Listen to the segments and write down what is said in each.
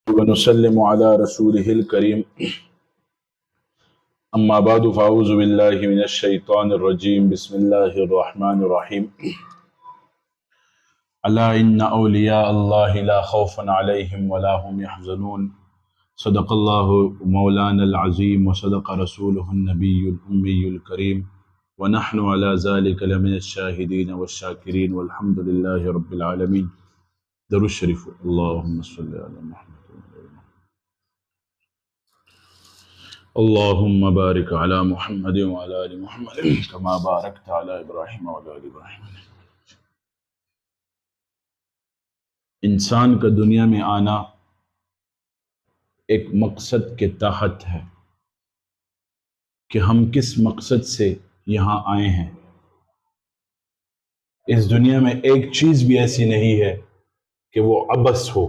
ونسلم على رسوله الكريم أما بعد فأعوذ بالله من الشيطان الرجيم بسم الله الرحمن الرحيم ألا إن أولياء الله لا خوف عليهم ولا هم يحزنون صدق الله مولانا العظيم وصدق رسوله النبي الأمي الكريم ونحن على ذلك لمن الشاهدين والشاكرين والحمد لله رب العالمين. درود شریف. اللهم صل على محمد اللهم بارك على محمد وعلى آل محمد كما باركت على إبراهيم وعلى آل إبراهيم. انسان کا دنیا میں آنا ایک مقصد کے تحت ہے کہ ہم کس مقصد سے یہاں آئے ہیں. اس دنیا میں ایک چیز بھی ایسی نہیں ہے کہ وہ عبث ہو.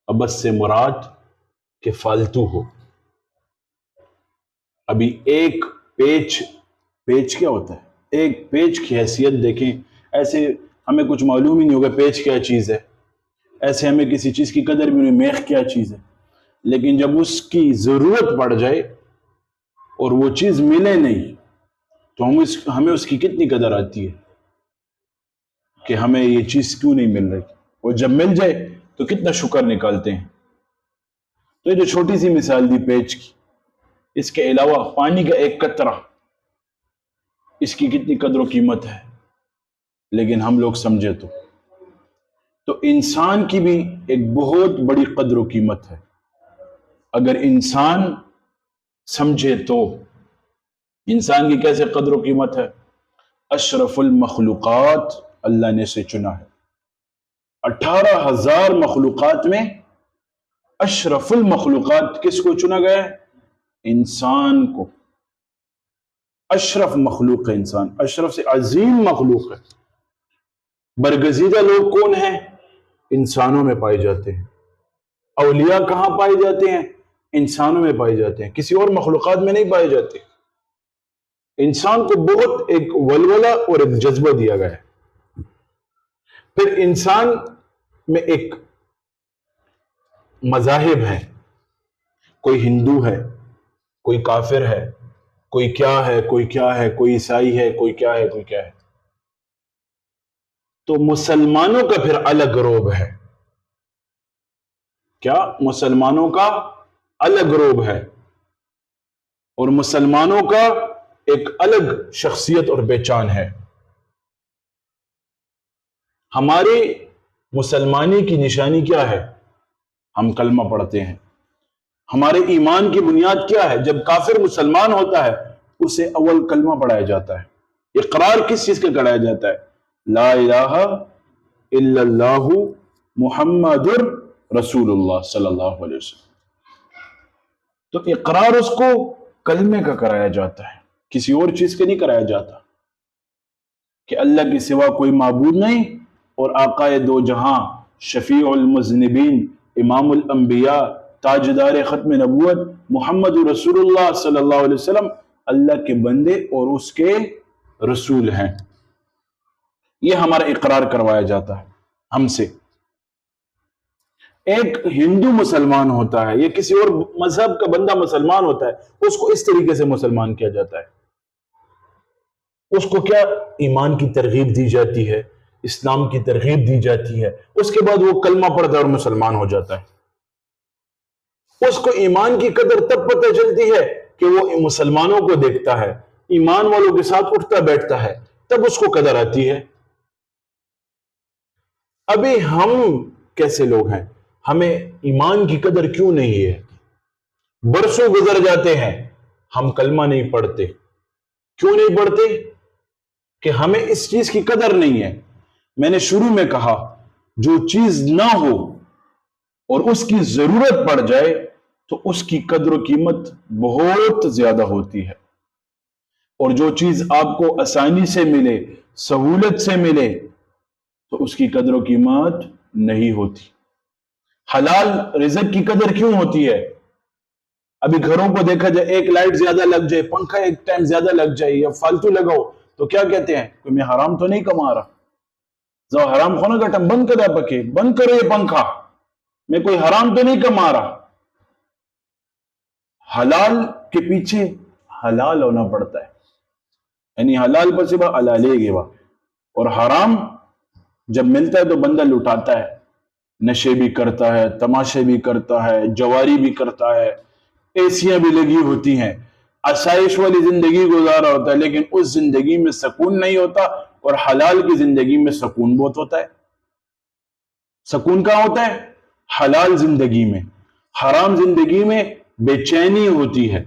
عبث سے مراد کہ فالتو ہو. ابھی ایک پیچ کیا ہوتا ہے؟ ایک پیچ کی حیثیت دیکھیں. ایسے ہمیں کچھ معلوم ہی نہیں ہوگا پیچ کیا چیز ہے. ایسے ہمیں کسی چیز کی قدر بھی نہیں، میخ کیا چیز ہے. لیکن جب اس کی ضرورت پڑ جائے اور وہ چیز ملے نہیں تو ہمیں اس کی کتنی قدر آتی ہے کہ ہمیں یہ چیز کیوں نہیں مل رہی. اور جب مل جائے تو کتنا شکر نکالتے ہیں. تو یہ جو چھوٹی سی مثال دی پیچ کی، اس کے علاوہ پانی کا ایک قطرہ، اس کی کتنی قدر و قیمت ہے. لیکن ہم لوگ سمجھے تو انسان کی بھی ایک بہت بڑی قدر و قیمت ہے. اگر انسان سمجھے تو انسان کی کیسے قدر و قیمت ہے. اشرف المخلوقات اللہ نے سے چنا ہے. 18,000 مخلوقات میں اشرف المخلوقات کس کو چنا گیا ہے؟ انسان کو. اشرف مخلوق ہے انسان. اشرف سے عظیم مخلوق ہے. برگزیدہ لوگ کون ہیں؟ انسانوں میں پائے جاتے ہیں. اولیاء کہاں پائے جاتے ہیں؟ انسانوں میں پائے جاتے ہیں. کسی اور مخلوقات میں نہیں پائے جاتے. انسان کو بہت ایک ولولہ اور ایک جذبہ دیا گیا ہے. پھر انسان میں ایک مذاہب ہے. کوئی ہندو ہے، کوئی کافر ہے، کوئی کیا ہے، کوئی کیا ہے، کوئی عیسائی ہے، کوئی کیا ہے، کوئی کیا ہے. تو مسلمانوں کا پھر الگ روب ہے. کیا؟ مسلمانوں کا الگ روب ہے اور مسلمانوں کا ایک الگ شخصیت اور پہچان ہے. ہماری مسلمانی کی نشانی کیا ہے؟ ہم کلمہ پڑھتے ہیں. ہمارے ایمان کی بنیاد کیا ہے؟ جب کافر مسلمان ہوتا ہے اسے اول کلمہ پڑھایا جاتا ہے. اقرار کس چیز کا کرایا جاتا ہے؟ لا الہ الا اللہ محمد رسول اللہ صلی اللہ علیہ وسلم. تو اقرار اس کو کلمے کا کرایا جاتا ہے، کسی اور چیز کا نہیں کرایا جاتا. کہ اللہ کے سوا کوئی معبود نہیں اور آقا دو جہاں، شفیع المذنبین، امام الانبیاء، تاجدار ختم نبوت محمد رسول اللہ صلی اللہ علیہ وسلم اللہ کے بندے اور اس کے رسول ہیں. یہ ہمارا اقرار کروایا جاتا ہے ہم سے. ایک ہندو مسلمان ہوتا ہے یا کسی اور مذہب کا بندہ مسلمان ہوتا ہے، اس کو اس طریقے سے مسلمان کیا جاتا ہے. اس کو کیا؟ ایمان کی ترغیب دی جاتی ہے، اسلام کی ترغیب دی جاتی ہے. اس کے بعد وہ کلمہ پڑھتا ہے اور مسلمان ہو جاتا ہے. اس کو ایمان کی قدر تب پتہ چلتی ہے کہ وہ مسلمانوں کو دیکھتا ہے، ایمان والوں کے ساتھ اٹھتا بیٹھتا ہے، تب اس کو قدر آتی ہے. ابھی ہم کیسے لوگ ہیں؟ ہمیں ایمان کی قدر کیوں نہیں ہے؟ برسوں گزر جاتے ہیں ہم کلمہ نہیں پڑھتے. کیوں نہیں پڑھتے؟ کہ ہمیں اس چیز کی قدر نہیں ہے. میں نے شروع میں کہا جو چیز نہ ہو اور اس کی ضرورت پڑ جائے تو اس کی قدر و قیمت بہت زیادہ ہوتی ہے. اور جو چیز آپ کو آسانی سے ملے، سہولت سے ملے، تو اس کی قدر و قیمت نہیں ہوتی. حلال رزق کی قدر کیوں ہوتی ہے؟ ابھی گھروں کو دیکھا جائے، ایک لائٹ زیادہ لگ جائے، پنکھا ایک ٹائم زیادہ لگ جائے یا فالتو لگاؤ تو کیا کہتے ہیں کہ میں حرام تو نہیں کما رہا. حرام خونا کا ٹم بند کرا پکے، بند کرو یہ پنکھا. میں کوئی حرام تو نہیں کما رہا. حلال کے پیچھے حلال ہونا پڑتا ہے، یعنی حلال پر صبح حلالے گے وا. اور حرام جب ملتا ہے تو بندہ لٹاتا ہے، نشے بھی کرتا ہے، تماشے بھی کرتا ہے، جواری بھی کرتا ہے، ایسیاں بھی لگی ہوتی ہیں، آسائش والی زندگی گزارا ہوتا ہے، لیکن اس زندگی میں سکون نہیں ہوتا. اور حلال کی زندگی میں سکون بہت ہوتا ہے. سکون کہاں ہوتا ہے؟ حلال زندگی میں. حرام زندگی میں بے چینی ہوتی ہے.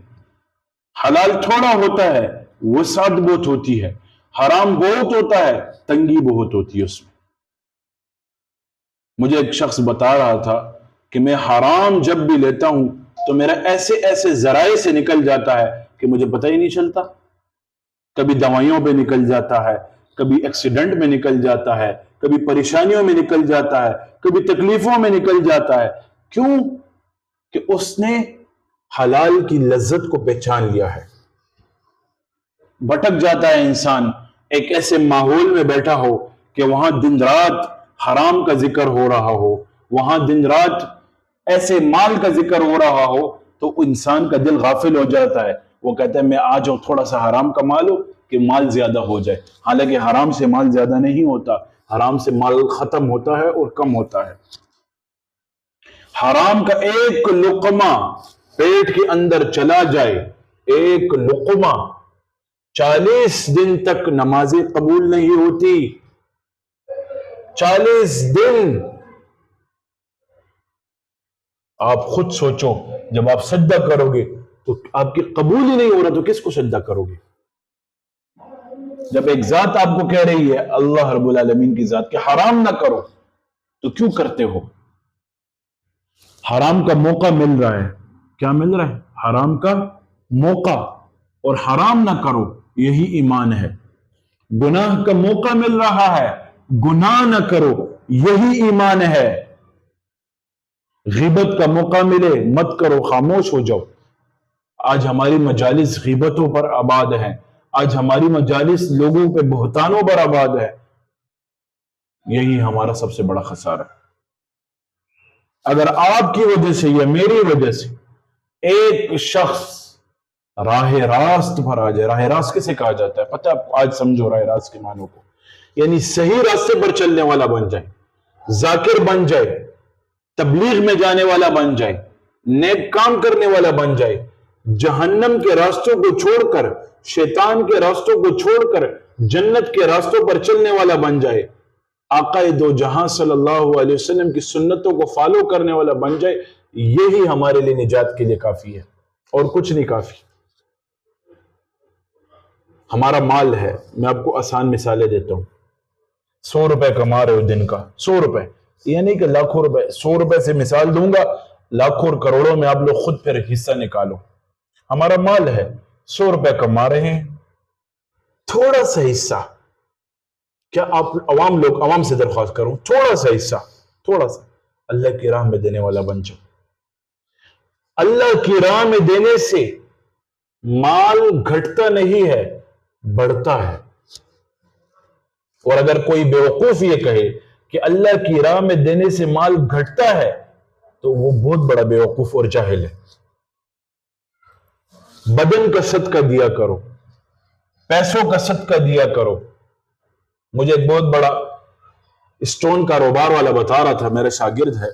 حلال تھوڑا ہوتا ہے، وسعت بہت ہوتی ہے. حرام بہت ہوتا ہے، تنگی بہت ہوتی ہے اس میں. مجھے ایک شخص بتا رہا تھا کہ میں حرام جب بھی لیتا ہوں تو میرا ایسے ایسے ذرائع سے نکل جاتا ہے کہ مجھے پتہ ہی نہیں چلتا. کبھی دوائیوں پہ نکل جاتا ہے، کبھی ایکسیڈنٹ میں نکل جاتا ہے، کبھی پریشانیوں میں نکل جاتا ہے، کبھی تکلیفوں میں نکل جاتا ہے. کیوں؟ کہ اس نے حلال کی لذت کو پہچان لیا ہے. بھٹک جاتا ہے انسان ایک ایسے ماحول میں بیٹھا ہو کہ وہاں دن رات حرام کا ذکر ہو رہا ہو، وہاں دن رات ایسے مال کا ذکر ہو رہا ہو، تو انسان کا دل غافل ہو جاتا ہے. وہ کہتا ہے میں آ جاؤں تھوڑا سا حرام کما لو کہ مال زیادہ ہو جائے. حالانکہ حرام سے مال زیادہ نہیں ہوتا، حرام سے مال ختم ہوتا ہے اور کم ہوتا ہے. حرام کا ایک لقمہ پیٹ کے اندر چلا جائے، ایک لقمہ، 40 دن تک نمازیں قبول نہیں ہوتی. 40 دن. آپ خود سوچو، جب آپ سجدہ کرو گے تو آپ کی قبول ہی نہیں ہو رہا تو کس کو سجدہ کرو گے؟ جب ایک ذات آپ کو کہہ رہی ہے، اللہ رب العالمین کی ذات، کہ حرام نہ کرو، تو کیوں کرتے ہو؟ حرام کا موقع مل رہا ہے. کیا مل رہا ہے؟ حرام کا موقع. اور حرام نہ کرو، یہی ایمان ہے. گناہ کا موقع مل رہا ہے، گناہ نہ کرو، یہی ایمان ہے. غیبت کا موقع ملے، مت کرو، خاموش ہو جاؤ. آج ہماری مجالس غیبتوں پر آباد ہیں، آج ہماری مجالس لوگوں پہ بہتانوں پر آباد ہے. یہی ہمارا سب سے بڑا خسارہ ہے. اگر آپ کی وجہ سے یا میری وجہ سے ایک شخص راہ راست پر آ جائے، راہ راست کسے کہا جاتا ہے پتہ ہے؟ آج سمجھو راہ راست کے معنوں کو. یعنی صحیح راستے پر چلنے والا بن جائے، ذاکر بن جائے، تبلیغ میں جانے والا بن جائے، نیک کام کرنے والا بن جائے، جہنم کے راستوں کو چھوڑ کر، شیطان کے راستوں کو چھوڑ کر جنت کے راستوں پر چلنے والا بن جائے، آقا دو جہاں صلی اللہ علیہ وسلم کی سنتوں کو فالو کرنے والا بن جائے. یہی ہمارے لیے نجات کے لیے کافی ہے، اور کچھ نہیں کافی. ہمارا مال ہے، میں آپ کو آسان مثالیں دیتا ہوں. 100 روپے کما رہے ہو دن کا، 100 روپے، یہ نہیں کہ لاکھوں روپے. 100 روپے سے مثال دوں گا، لاکھوں اور کروڑوں میں آپ لوگ خود پھر حصہ نکالو. ہمارا مال ہے، 100 روپے کما رہے ہیں، تھوڑا سا حصہ، کیا آپ عوام سے درخواست کروں، تھوڑا سا حصہ، تھوڑا سا اللہ کی راہ میں دینے والا بن جاؤ. اللہ کی راہ میں دینے سے مال گھٹتا نہیں ہے، بڑھتا ہے. اور اگر کوئی بیوقوف یہ کہے کہ اللہ کی راہ میں دینے سے مال گھٹتا ہے تو وہ بہت بڑا بیوقوف اور جاہل ہے. بدن کا صدقہ دیا کرو، پیسوں کا صدقہ دیا کرو. مجھے ایک بہت بڑا اسٹون کاروبار والا بتا رہا تھا، میرے شاگرد ہے،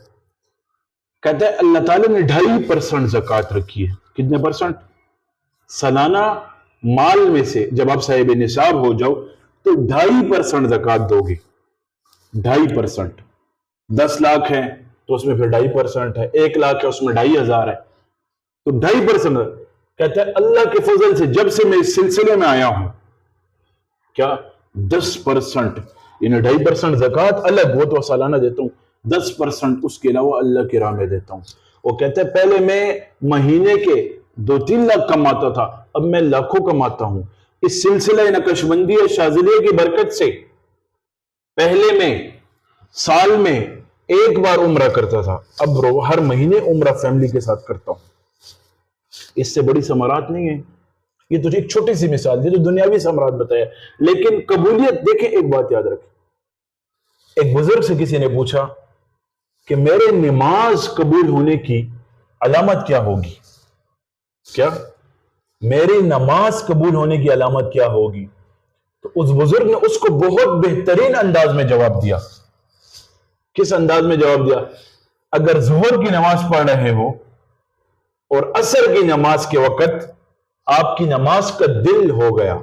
کہتا ہے اللہ تعالیٰ نے 2.5% زکوٰۃ رکھی ہے. کتنے پرسنٹ؟ سالانہ مال میں سے جب آپ صاحب نصاب ہو جاؤ تو 2.5% زکوٰۃ دو گے. 2.5%. 10 لاکھ ہے تو اس میں پھر 2.5% ہے، 1 لاکھ ہے اس میں 2,500 ہے، تو 2.5%. کہتا ہے اللہ کے فضل سے جب سے میں اس سلسلے میں آیا ہوں، کیا 10%، یعنی 2.5% زکوٰۃ الگ، وہ تو سالانہ دیتا ہوں، 10% اس کے علاوہ اللہ کی راہ میں دیتا ہوں. وہ کہتے ہیں پہلے میں مہینے کے 2-3 لاکھ کماتا تھا، اب میں لاکھوں کماتا ہوں. اس سلسلہ نقشبندی شاذلیہ کی برکت سے پہلے میں سال میں 1 بار عمرہ کرتا تھا، اب ہر مہینے عمرہ فیملی کے ساتھ کرتا ہوں. اس سے بڑی ثمرات نہیں ہے. یہ تو ایک چھوٹی سی مثال تھی جو دنیاوی ثمرات بتایا، لیکن قبولیت دیکھیں. ایک بات یاد رکھیں، ایک بزرگ سے کسی نے پوچھا کہ میرے نماز قبول ہونے کی علامت کیا ہوگی؟ کیا میری نماز قبول ہونے کی علامت کیا ہوگی؟ تو اس بزرگ نے اس کو بہت بہترین انداز میں جواب دیا. کس انداز میں جواب دیا؟ اگر ظہر کی نماز پڑھ رہے ہو اور عصر کی نماز کے وقت آپ کی نماز کا دل ہو گیا،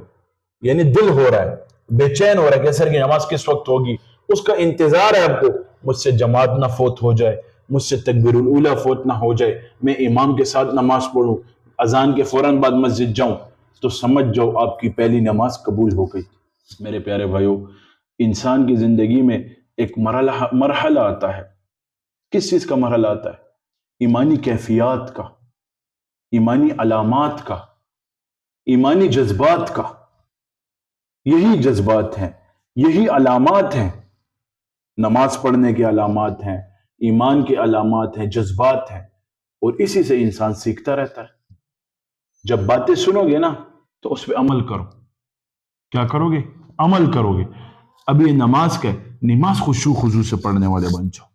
یعنی دل ہو رہا ہے، بے چین ہو رہا ہے کہ عصر کی نماز کس وقت ہوگی، اس کا انتظار ہے آپ کو، مجھ سے جماعت نہ فوت ہو جائے، مجھ سے تکبیر الاولیٰ فوت نہ ہو جائے، میں امام کے ساتھ نماز پڑھوں، اذان کے فوراً بعد مسجد جاؤں، تو سمجھ جاؤ آپ کی پہلی نماز قبول ہو گئی. میرے پیارے بھائیو، انسان کی زندگی میں ایک مرحلہ آتا ہے. کس چیز کا مرحلہ آتا ہے؟ ایمانی کیفیات کا، ایمانی علامات کا، ایمانی جذبات کا. یہی جذبات ہیں، یہی علامات ہیں، نماز پڑھنے کے علامات ہیں، ایمان کے علامات ہیں، جذبات ہیں، اور اسی سے انسان سیکھتا رہتا ہے. جب باتیں سنو گے نا تو اس پہ عمل کرو. کیا کرو گے؟ عمل کرو گے. اب یہ نماز کا نماز خشوع خضوع سے پڑھنے والے بن جاؤ.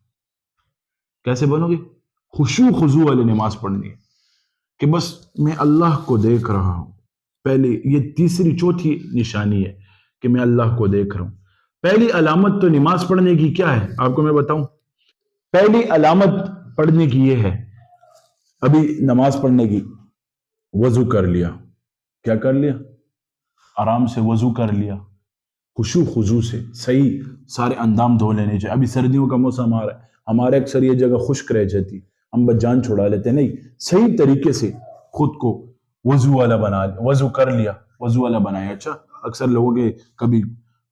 کیسے بنو گے؟ خشوع خضوع والے نماز پڑھنی ہے کہ بس میں اللہ کو دیکھ رہا ہوں. پہلی یہ تیسری چوتھی نشانی ہے کہ میں اللہ کو دیکھ رہا ہوں. پہلی علامت تو نماز پڑھنے کی کیا ہے آپ کو میں بتاؤں. پہلی علامت پڑھنے کی یہ ہے، ابھی نماز پڑھنے کی، وضو کر لیا. کیا کر لیا؟ آرام سے وضو کر لیا، خشوع خضوع سے صحیح سارے اندام دھو لینے چاہیے. ابھی سردیوں کا موسم آ رہا ہے، ہمارے اکثر یہ جگہ خشک رہ جاتی، ہم بس جان چھڑا لیتے. نہیں، صحیح طریقے سے خود کو وضو والا بنا، وضو کر لیا، وضو والا بنایا. اچھا، اکثر لوگوں کے کبھی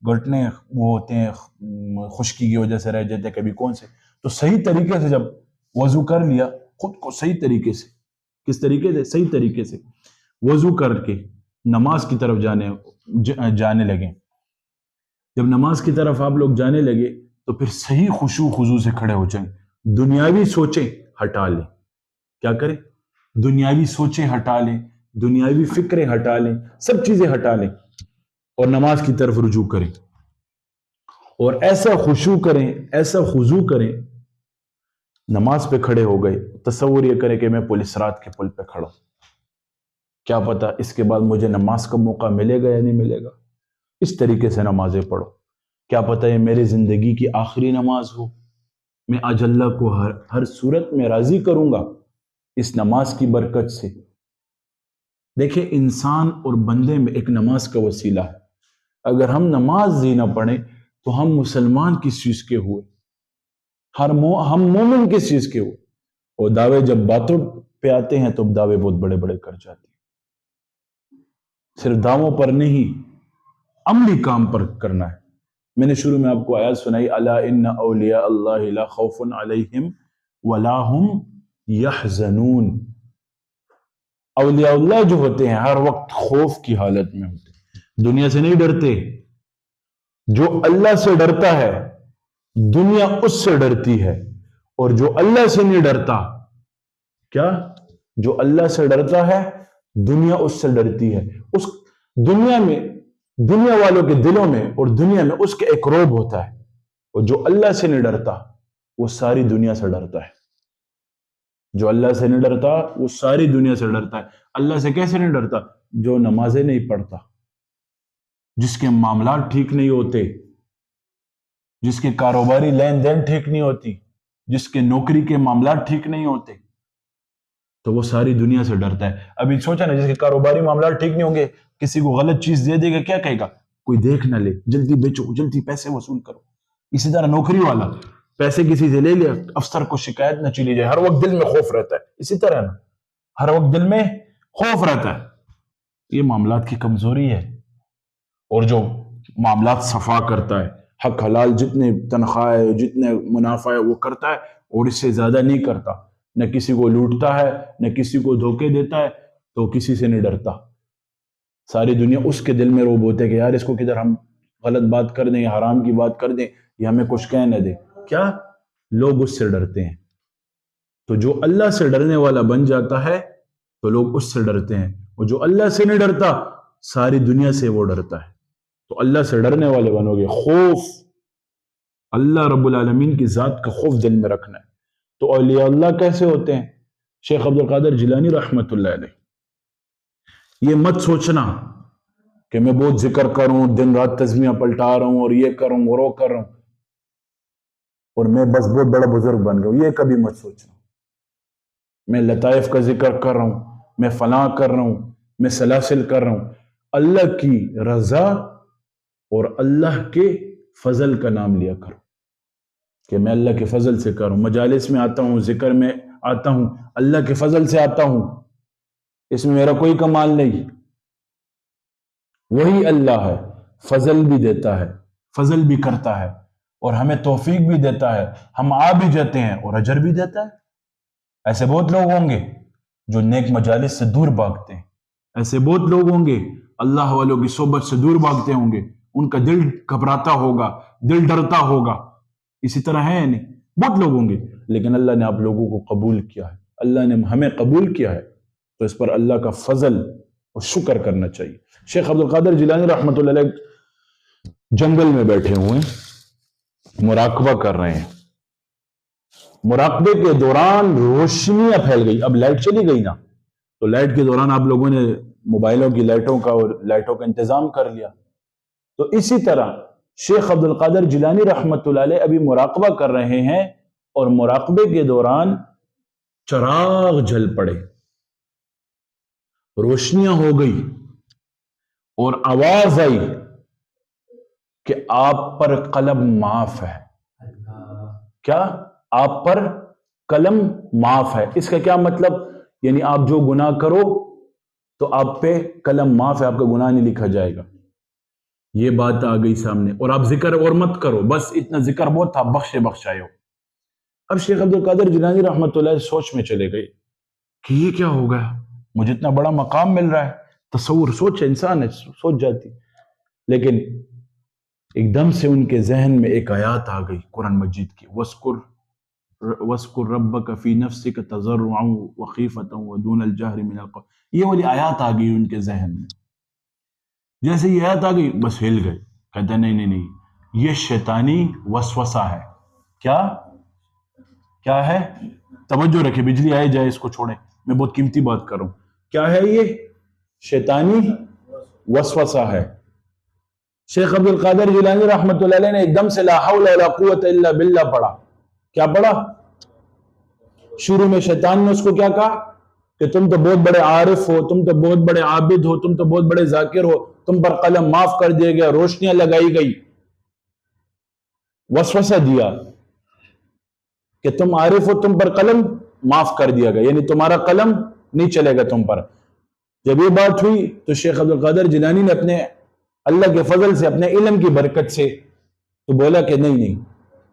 گھٹنے وہ ہوتے ہیں خشکی کی وجہ سے رہ جاتے ہیں، کبھی کون سے. تو صحیح طریقے سے جب وضو کر لیا، خود کو صحیح طریقے سے، کس طریقے سے؟ صحیح طریقے سے وضو کر کے نماز کی طرف جانے لگے. جب نماز کی طرف آپ لوگ جانے لگے تو پھر صحیح خشوع خضوع سے کھڑے ہو جائیں. دنیاوی سوچیں ہٹا لیں. کیا کریں؟ دنیاوی سوچیں ہٹا لیں، دنیاوی فکریں ہٹا لیں، سب چیزیں ہٹا لیں اور نماز کی طرف رجوع کریں. اور ایسا خشوع کریں، ایسا خضوع کریں. نماز پہ کھڑے ہو گئے، تصور یہ کریں کہ میں پولیس رات کے پل پہ کھڑا ہوں. کیا پتا اس کے بعد مجھے نماز کا موقع ملے گا یا نہیں ملے گا. اس طریقے سے نمازیں پڑھو. کیا پتا یہ میری زندگی کی آخری نماز ہو، میں آج اللہ کو ہر صورت میں راضی کروں گا اس نماز کی برکت سے. دیکھیں، انسان اور بندے میں ایک نماز کا وسیلہ ہے. اگر ہم نماز ہی نہ پڑھیں تو ہم مسلمان کس چیز کے ہوئے، ہم مومن کس چیز کے ہوئے. اور دعوے جب باتوں پہ آتے ہیں تو دعوے بہت بڑے بڑے کر جاتے ہیں. صرف دعووں پر نہیں، عملی کام پر کرنا ہے. میں نے شروع میں آپ کو آیات سنائی، الا ان اولیاء اللہ لا خوف علیہم ولا هم یحزنون. اولیاء اللہ جو ہوتے ہیں ہر وقت خوف کی حالت میں ہوتے ہیں، دنیا سے نہیں ڈرتے. جو اللہ سے ڈرتا ہے دنیا اس سے ڈرتی ہے، اور جو اللہ سے نہیں ڈرتا، کیا؟ جو اللہ سے ڈرتا ہے دنیا اس سے ڈرتی ہے. اس دنیا میں، دنیا والوں کے دلوں میں اور دنیا میں اس کے ایک رعب ہوتا ہے. اور جو اللہ سے نہیں ڈرتا وہ ساری دنیا سے ڈرتا ہے. جو اللہ سے نہیں ڈرتا وہ ساری دنیا سے ڈرتا ہے. اللہ سے کیسے نہیں ڈرتا؟ جو نمازیں نہیں پڑھتا، جس کے معاملات ٹھیک نہیں ہوتے، جس کے کاروباری لین دین ٹھیک نہیں ہوتی، جس کے نوکری کے معاملات ٹھیک نہیں ہوتے، تو وہ ساری دنیا سے ڈرتا ہے. ابھی سوچا نا، جس کے کاروباری معاملات ٹھیک نہیں ہوں گے، کسی کو غلط چیز دے دے گا، کیا کہے گا؟ کوئی دیکھ نہ لے، جلدی بیچو، جلدی پیسے وصول کرو. اسی طرح نوکری والا پیسے کسی سے لے لیا، افسر کو شکایت نہ چلی جائے، ہر وقت دل میں خوف رہتا ہے. اسی طرح نا، ہر وقت دل میں خوف رہتا ہے. یہ معاملات کی کمزوری ہے. اور جو معاملات صفا کرتا ہے، حق حلال جتنے تنخواہ ہے، جتنے منافع ہے وہ کرتا ہے، اور اس سے زیادہ نہیں کرتا، نہ کسی کو لوٹتا ہے، نہ کسی کو دھوکے دیتا ہے، تو کسی سے نہیں ڈرتا. ساری دنیا اس کے دل میں روب ہوتے ہے کہ یار اس کو کدھر ہم غلط بات کر دیں یا حرام کی بات کر دیں یا ہمیں کچھ کہہ نہ دے. کیا؟ لوگ اس سے ڈرتے ہیں. تو جو اللہ سے ڈرنے والا بن جاتا ہے تو لوگ اس سے ڈرتے ہیں، اور جو اللہ سے نہیں ڈرتا ساری دنیا سے وہ ڈرتا ہے. تو اللہ سے ڈرنے والے بنو گے. خوف اللہ رب العالمین کی ذات کا خوف دل میں رکھنا ہے. تو اولیاء اللہ کیسے ہوتے ہیں؟ شیخ عبد القادر جیلانی رحمۃ اللہ علیہ، یہ مت سوچنا کہ میں بہت ذکر کروں، دن رات تسبیحاں پلٹا رہا ہوں اور یہ کروں اور وہ کر رہا ہوں اور میں بس بہت بڑا بزرگ بن گیا ہوں. یہ کبھی مت سوچنا. میں لطائف کا ذکر کر رہا ہوں، میں فلاں کر رہا ہوں، میں سلاسل کر رہا ہوں. اللہ کی رضا اور اللہ کے فضل کا نام لیا کرو کہ میں اللہ کے فضل سے کروں. مجالس میں آتا ہوں، ذکر میں آتا ہوں، اللہ کے فضل سے آتا ہوں، اس میں میرا کوئی کمال نہیں. وہی اللہ ہے، فضل بھی دیتا ہے، فضل بھی کرتا ہے اور ہمیں توفیق بھی دیتا ہے. ہم آ بھی جاتے ہیں اور اجر بھی دیتا ہے. ایسے بہت لوگ ہوں گے جو نیک مجالس سے دور بھاگتے ہیں، ایسے بہت لوگ ہوں گے اللہ والوں کی صحبت سے دور بھاگتے ہوں گے، ان کا دل گھبراتا ہوگا، دل ڈرتا ہوگا. اسی طرح ہے نہیں، بہت لوگ ہوں گے، لیکن اللہ نے آپ لوگوں کو قبول کیا ہے، اللہ نے ہمیں قبول کیا ہے، تو اس پر اللہ کا فضل اور شکر کرنا چاہیے. شیخ عبد القادر جیلانی رحمۃ اللہ علیہ جنگل میں بیٹھے ہوئے ہیں، مراقبہ کر رہے ہیں. مراقبے کے دوران روشنیاں پھیل گئی. اب لائٹ چلی گئی نا، تو لائٹ کے دوران آپ لوگوں نے موبائلوں کی لائٹوں کا انتظام کر لیا. تو اسی طرح شیخ عبد القادر جیلانی رحمۃ اللہ علیہ ابھی مراقبہ کر رہے ہیں اور مراقبے کے دوران چراغ جل پڑے، روشنیاں ہو گئی اور آواز آئی کہ آپ پر قلم معاف ہے. کیا؟ آپ پر قلم معاف ہے. اس کا کیا مطلب؟ یعنی آپ جو گناہ کرو تو آپ پہ قلم معاف ہے، آپ کا گناہ نہیں لکھا جائے گا. یہ بات آ گئی سامنے. اور آپ ذکر اور مت کرو، بس اتنا ذکر بہت تھا، بخشائے ہو. اب شیخ عبد القادر جیلانی رحمۃ اللہ سوچ میں چلے گئے کہ یہ کیا ہو گیا، مجھے اتنا بڑا مقام مل رہا ہے. تصور، سوچ، انسان ہے، سوچ جاتی. لیکن ایک دم سے ان کے ذہن میں ایک آیات آ گئی قرآن مجید کی، وَاذْكُرْ رَبَّكَ فِي نَفْسِكَ تَضَرُّعًا وَخِيفَةً وَدُونَ الْجَهْرِ مِنَ الْقَوْلِ. یہ والی آیات آ گئی ان کے ذہن میں. جیسے یہ آیات آ گئی بس ہل گئے. کہتے ہیں نہیں، یہ شیطانی وسوسہ ہے. کیا ہے؟ توجہ رکھے، بجلی آئے جائے اس کو چھوڑیں، میں بہت قیمتی بات کر رہا ہوں. کیا ہے یہ؟ شیطانی وسوسہ ہے. شیخ عبد القادر جیلانی رحمۃ اللہ علیہ نے ایک دم سے لا حول ولا قوت الا باللہ پڑھا. کیا پڑھا؟ شروع میں شیطان نے اس کو کیا کہا کہ تم تو بہت بڑے عارف ہو، تم تو بہت بڑے عابد ہو، تم تو بہت بڑے ذاکر ہو، تم پر قلم معاف کر دیا گیا، روشنیاں لگائی گئی. وسوسہ دیا کہ تم عارف ہو، تم پر قلم معاف کر دیا گیا، یعنی تمہارا قلم نہیں چلے گا تم پر. جب یہ بات ہوئی تو شیخ عبد القادر جیلانی نے اپنے اللہ کے فضل سے، اپنے علم کی برکت سے تو بولا کہ نہیں،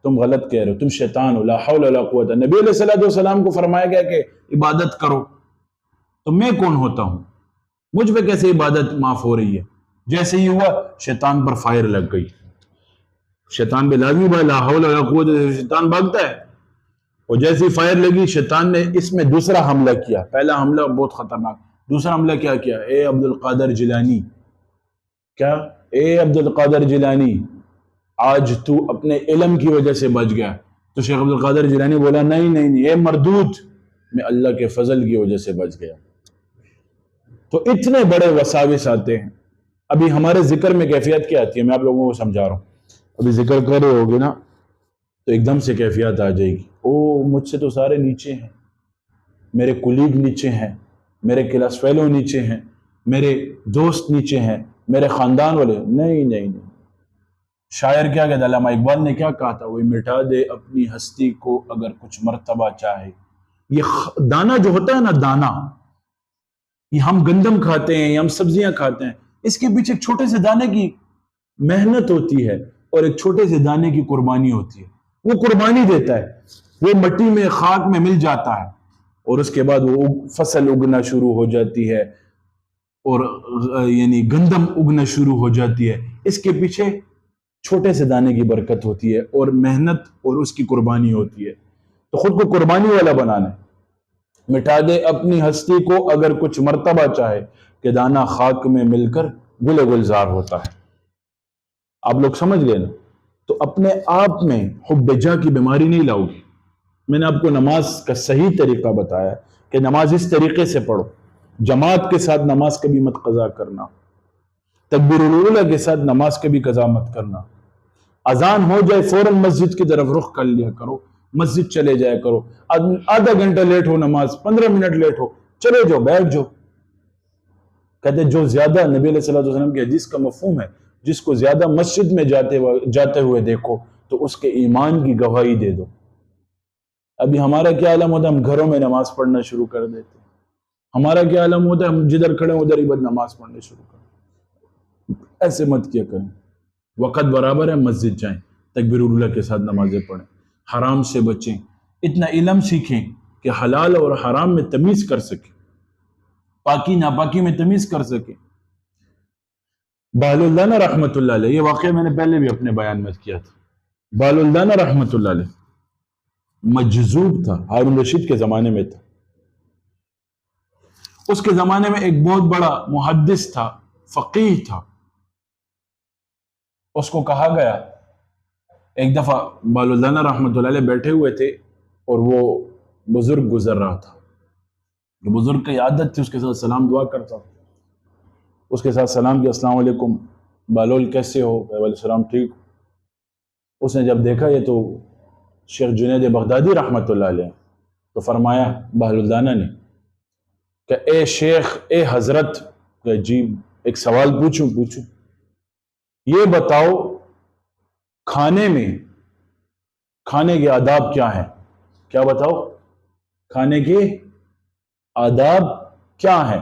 تم غلط کہہ رہے ہو، تم شیطان ہو، لا حول ولا قوت. نبی علیہ السلام کو فرمایا گیا کہ عبادت کرو، تو میں کون ہوتا ہوں، مجھ پہ کیسے عبادت معاف ہو رہی ہے؟ جیسے ہی ہوا شیطان پر فائر لگ گئی. شیطان پہ لازمی بھائی لا حول ولا قوت، شیطان بھاگتا ہے. اور جیسی فائر لگی شیطان نے اس میں دوسرا حملہ کیا. پہلا حملہ بہت خطرناک، دوسرا حملہ کیا کیا؟ اے عبد القادر جیلانی، کیا؟ اے عبد القادر جیلانی، آج تو اپنے علم کی وجہ سے بچ گیا. تو شیخ عبد القادر جیلانی بولا نہیں، اے مردود، میں اللہ کے فضل کی وجہ سے بچ گیا. تو اتنے بڑے وساوس آتے ہیں. ابھی ہمارے ذکر میں کیفیت کیا آتی ہے، میں آپ لوگوں کو سمجھا رہا ہوں. ابھی ذکر کر رہے ہوگے نا تو ایک دم سے کیفیت آ جائے گی، مجھ سے تو سارے نیچے ہیں، میرے کولیگ نیچے ہیں، میرے کلاس فیلو نیچے ہیں، میرے دوست نیچے ہیں، میرے خاندان والے. نہیں. شاعر کیا کہتا، علامہ اقبال نے کیا کہا تھا، وہ مٹا دے اپنی ہستی کو اگر کچھ مرتبہ چاہے. یہ دانا جو ہوتا ہے نا، دانا، یہ ہم گندم کھاتے ہیں یا ہم سبزیاں کھاتے ہیں، اس کے پیچھے ایک چھوٹے سے دانے کی محنت ہوتی ہے اور ایک چھوٹے سے دانے کی قربانی ہوتی ہے. وہ قربانی دیتا ہے، وہ مٹی میں، خاک میں مل جاتا ہے اور اس کے بعد وہ فصل اگنا شروع ہو جاتی ہے اور یعنی گندم اگنا شروع ہو جاتی ہے. اس کے پیچھے چھوٹے سے دانے کی برکت ہوتی ہے اور محنت اور اس کی قربانی ہوتی ہے. تو خود کو قربانی والا بنانا ہے. مٹا دے اپنی ہستی کو اگر کچھ مرتبہ چاہے کہ دانا خاک میں مل کر گل گلزار ہوتا ہے. آپ لوگ سمجھ گئے نا؟ تو اپنے آپ میں حب جاہ کی بیماری نہیں لاؤ گی۔ میں نے آپ کو نماز کا صحیح طریقہ بتایا کہ نماز اس طریقے سے پڑھو، جماعت کے ساتھ نماز کبھی مت قضا کرنا، تکبیر الاولیٰ کے ساتھ نماز کبھی قضا مت کرنا، اذان ہو جائے فوراً مسجد کی طرف رخ کر لیا کرو، مسجد چلے جایا کرو، آدھا گھنٹہ لیٹ ہو نماز، 15 منٹ لیٹ ہو، چلے جاؤ، بیٹھ جاؤ۔ کہتے ہیں جو زیادہ، نبی علیہ الصلوۃ والسلام کی حدیث کا مفہوم ہے، جس کو زیادہ مسجد میں جاتے ہوئے دیکھو تو اس کے ایمان کی گواہی دے دو۔ ابھی ہمارا کیا عالم ہوتا ہے، ہم گھروں میں نماز پڑھنا شروع کر دیتے ہیں۔ ہمارا کیا عالم ہوتا ہے، ہم جدھر کھڑے ادھر ہی بس نماز پڑھنے شروع کر دیں۔ ایسے مت کیا کریں، وقت برابر ہے، مسجد جائیں، تکبیر الاولیٰ کے ساتھ نمازیں پڑھیں، حرام سے بچیں، اتنا علم سیکھیں کہ حلال اور حرام میں تمیز کر سکیں، پاکی ناپاکی میں تمیز کر سکیں۔ بہلول رحمۃ اللہ علیہ، یہ واقعہ میں نے پہلے بھی اپنے بیان میں کیا تھا۔ بہلول رحمۃ اللہ علیہ مجذوب تھا، ہارون رشید کے زمانے میں تھا۔ اس کے زمانے میں ایک بہت بڑا محدث تھا، فقیہ تھا۔ اس کو کہا گیا، ایک دفعہ بہلول رحمۃ اللہ علیہ بیٹھے ہوئے تھے اور وہ بزرگ گزر رہا تھا۔ بزرگ کی عادت تھی اس کے ساتھ سلام دعا کرتا، اس کے ساتھ سلام کیا، السلام علیکم بہلول کیسے ہو؟ علیہ السلام ٹھیک۔ اس نے جب دیکھا یہ تو شیخ جنید بغدادی رحمۃ اللہ علیہ، تو فرمایا بہلول نے کہ اے شیخ، اے حضرت، کہ جی ایک سوال پوچھوں؟ یہ بتاؤ کھانے میں کھانے کے آداب کیا ہیں؟ کیا بتاؤ کھانے کے آداب کیا ہیں؟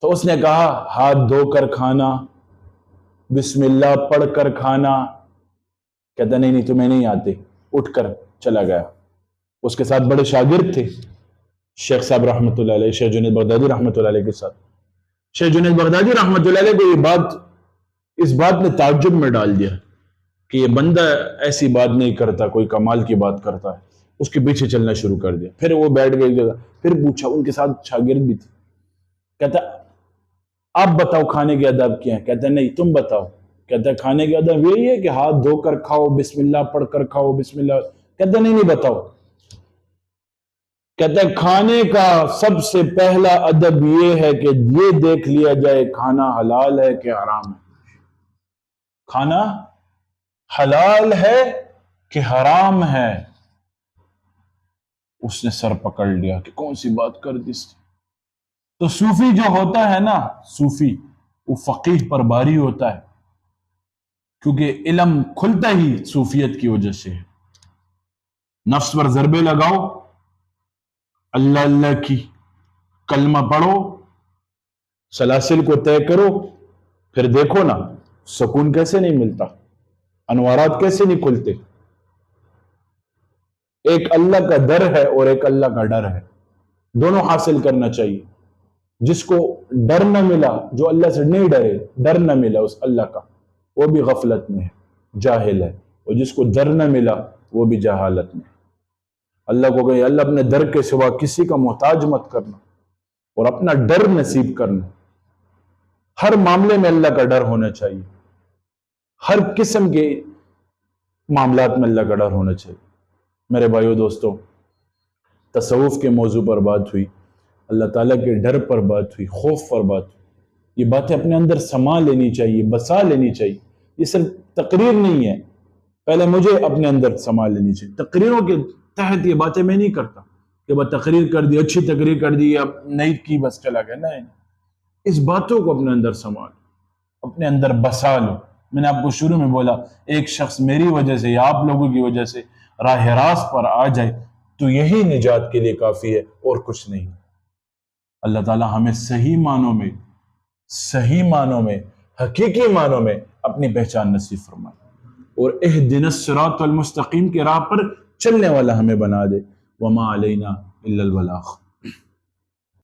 تو اس نے کہا ہاتھ دھو کر کھانا، بسم اللہ پڑھ کر کھانا۔ کہتا نہیں تمہیں نہیں آتے، اٹھ کر چلا گیا۔ اس کے ساتھ بڑے شاگرد تھے، شیخ صاحب رحمۃ اللہ علیہ، شیخ جنید بغدادی رحمۃ اللہ علیہ کے ساتھ۔ شیخ جنید بغدادی رحمۃ اللہ علیہ کو اس بات نے تعجب میں ڈال دیا کہ یہ بندہ ایسی بات نہیں کرتا، کوئی کمال کی بات کرتا ہے۔ اس کے پیچھے چلنا شروع کر دیا۔ پھر وہ بیٹھ گئی جگہ، پھر پوچھا، ان کے ساتھ شاگرد بھی تھے، کہتا آپ بتاؤ کھانے کے آداب کیا ہیں؟ کہتا نہیں تم بتاؤ۔ کہتا ہے کھانے کے آداب یہی ہے کہ ہاتھ دھو کر کھاؤ، بسم اللہ پڑھ کر کھاؤ، بسم اللہ۔ کہتا نہیں بتاؤ۔ کہتا ہے کھانے کا سب سے پہلا ادب یہ ہے کہ یہ دیکھ لیا جائے کھانا حلال ہے کہ حرام ہے۔ کھانا حلال ہے کہ حرام ہے۔ اس نے سر پکڑ لیا کہ کون سی بات کر دی۔ تو صوفی جو ہوتا ہے نا، صوفی وہ فقیہ پر باری ہوتا ہے، کیونکہ علم کھلتا ہی صوفیت کی وجہ سے ہے۔ نفس پر ضربے لگاؤ، اللہ اللہ کی کلمہ پڑھو، سلاسل کو طے کرو، پھر دیکھو نا سکون کیسے نہیں ملتا، انوارات کیسے نہیں کھلتے۔ ایک اللہ کا در ہے اور ایک اللہ کا ڈر ہے، دونوں حاصل کرنا چاہیے۔ جس کو ڈر نہ ملا، جو اللہ سے نہیں ڈرے، ڈر نہ ملا اس اللہ کا، وہ بھی غفلت میں ہے، جاہل ہے، اور جس کو ڈر نہ ملا وہ بھی جہالت میں ہے۔ اللہ کو کہے اللہ اپنے در کے سوا کسی کا محتاج مت کرنا اور اپنا ڈر نصیب کرنا۔ ہر معاملے میں اللہ کا ڈر ہونا چاہیے، ہر قسم کے معاملات میں اللہ کا ڈر ہونا چاہیے۔ میرے بھائیو دوستو، تصوف کے موضوع پر بات ہوئی، اللہ تعالیٰ کے ڈر پر بات ہوئی، خوف پر بات ہوئی۔ یہ باتیں اپنے اندر سما لینی چاہیے، بسا لینی چاہیے۔ یہ صرف تقریر نہیں ہے، پہلے مجھے اپنے اندر سما لینی چاہیے۔ تقریروں کے تحت یہ باتیں میں نہیں کرتا کہ بس تقریر کر دی، اچھی تقریر کر دی، اب نہیں کی بس چلا گیا۔ نہیں، اس باتوں کو اپنے اندر سما لو، اپنے اندر بسا لو۔ میں نے آپ کو شروع میں بولا، ایک شخص میری وجہ سے یا آپ لوگوں کی وجہ سے راہ راست پر آ جائے تو یہی نجات کے لیے کافی ہے، اور کچھ نہیں۔ اللہ تعالیٰ ہمیں صحیح معنوں میں حقیقی معنوں میں اپنی پہچان نصیب فرمائے، اور اہدنا الصراط المستقیم کے راہ پر چلنے والا ہمیں بنا دے۔ وما علینا الا البلاغ۔